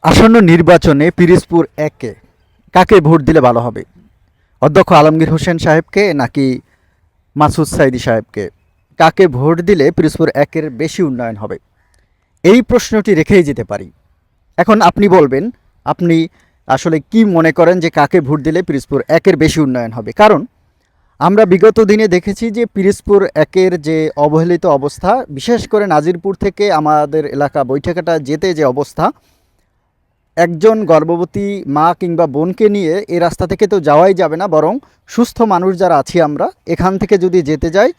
আসন্ন নির্বাচনে পিরোজপুর একে কাকে ভোট দিলে ভালো হবে? অধ্যক্ষ আলমগীর হোসেন সাহেবকে নাকি মাসুদ সাইদি সাহেবকে? কাকে ভোট দিলে পিরোজপুর একের বেশি উন্নয়ন হবে? এই প্রশ্নটি রেখেই যেতে পারি। এখন আপনি বলবেন, আপনি আসলে কি মনে করেন যে কাকে ভোট দিলে পিরোজপুর একের বেশি উন্নয়ন হবে? কারণ আমরা বিগত দিনে দেখেছি যে পিরোজপুর একের যে অবহেলিত অবস্থা, বিশেষ করে নাজিরপুর থেকে আমাদের এলাকা বৈঠাকাটা যেতে যে অবস্থা, একজন গর্ভবতী মা কিংবা বোনকে নিয়ে এই রাস্তা থেকে তো যাওয়াই যাবে না, বরং সুস্থ মানুষ যারা আছি আমরা এখান থেকে যদি যেতে যাই,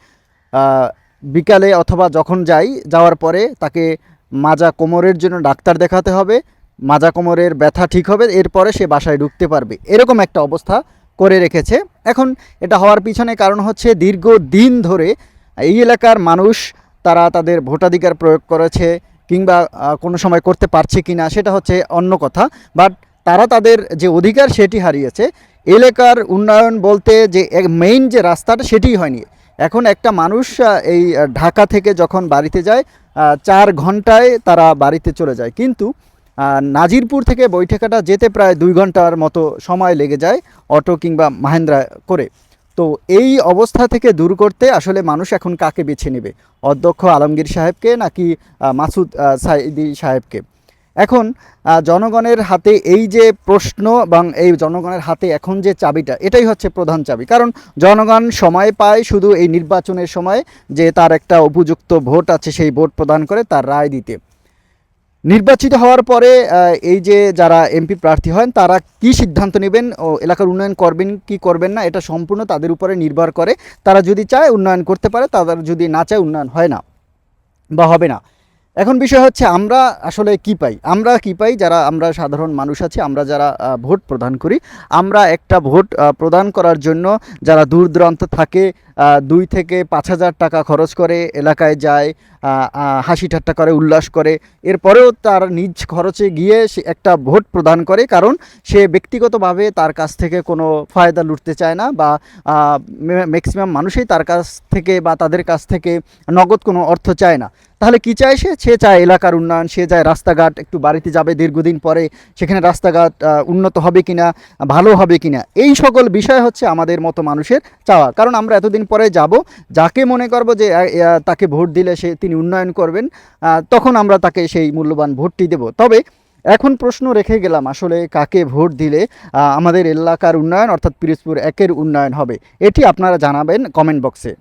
বিকালে অথবা যখন যাই, যাওয়ার পরে তাকে মাজা কোমরের জন্য ডাক্তার দেখাতে হবে, মাজা কোমরের ব্যথা ঠিক হবে, এরপরে সে বাসায় ঢুকতে পারবে, এরকম একটা অবস্থা করে রেখেছে। এখন এটা হওয়ার পিছনে কারণ হচ্ছে দীর্ঘদিন ধরে এই এলাকার মানুষ তারা তাদের ভোটাধিকার প্রয়োগ করেছে, কিংবা কোনো সময় করতে পারছে কি না সেটা হচ্ছে অন্য কথা, বাট তারা তাদের যে অধিকার সেটি হারিয়েছে। এলাকার উন্নয়ন বলতে যে মেইন যে রাস্তাটা সেটিই হয়নি। এখন একটা মানুষ এই ঢাকা থেকে যখন বাড়িতে যায়, 4 ঘন্টায় তারা বাড়িতে চলে যায়, কিন্তু নাজিরপুর থেকে বৈঠাকাটা যেতে প্রায় 2 ঘন্টার মতো সময় লেগে যায় অটো কিংবা মাহেন্দ্রা করে। তো এই অবস্থা থেকে দূর করতে আসলে মানুষ এখন কাকে বেছে নেবে? অধ্যক্ষ আলমগীর সাহেবকে নাকি মাসুদ সাইদি সাহেবকে? এখন জনগণের হাতে এই যে প্রশ্ন, এবং এই জনগণের হাতে এখন যে চাবিটা, এটাই হচ্ছে প্রধান চাবি। কারণ জনগণ সময় পায় শুধু এই নির্বাচনের সময়, যে তার একটা উপযুক্ত ভোট আছে সেই ভোট প্রদান করে তার রায় দিতে। নির্বাচিত হওয়ার পরে এই যে যারা এমপি প্রার্থী হন তারা কি সিদ্ধান্ত নেবেন ও এলাকার উন্নয়ন করবেন কি করবেন না, এটা সম্পূর্ণ তাদের উপরে নির্ভর করে। তারা যদি চায় উন্নয়ন করতে পারে, তাদের যদি না চায় উন্নয়ন হয় না বা হবে না। এখন বিষয় হচ্ছে আমরা আসলে কি পাই, যারা আমরা সাধারণ মানুষ আছি, আমরা যারা ভোট প্রদান করি, আমরা একটা ভোট প্রদান করার জন্য যারা দূর দূরান্ত থাকে, 2 থেকে 5 হাজার টাকা খরচ করে এলাকায় যায়, হাসি ঠাট্টা করে, উল্লাস করে, এরপরেও তার নিজ খরচে গিয়ে সে একটা ভোট প্রদান করে, কারণ সে ব্যক্তিগতভাবে তার কাছ থেকে কোনো ফায়দা লুটতে চায় না, বা ম্যাক্সিমাম মানুষই তার কাছ থেকে বা তাদের কাছ থেকে নগদ কোনো অর্থ চায় না। তাহলে কি চায় সে চায় এলাকার উন্নয়ন, সে চায় রাস্তাঘাট, একটু বাড়িতে যাবে দীর্ঘদিন পরে, সেখানে রাস্তাঘাট উন্নত হবে কিনা, ভালো হবে কিনা, এই সকল বিষয় হচ্ছে আমাদের মতো মানুষের চাওয়া। কারণ আমরা এতদিন পরে যাব, যাকে মনে করব যে তাকে ভোট দিলে তিনি উন্নয়ন করবেন, তখন আমরা তাকে সেই মূল্যবান ভোটটি দেব। তবে এখন প্রশ্ন রেখে গেলাম, আসলে কাকে ভোট দিলে আমাদের এলাকার উন্নয়ন অর্থাৎ পিরোজপুর একের উন্নয়ন হবে, এটি আপনারা জানাবেন কমেন্ট বক্সে।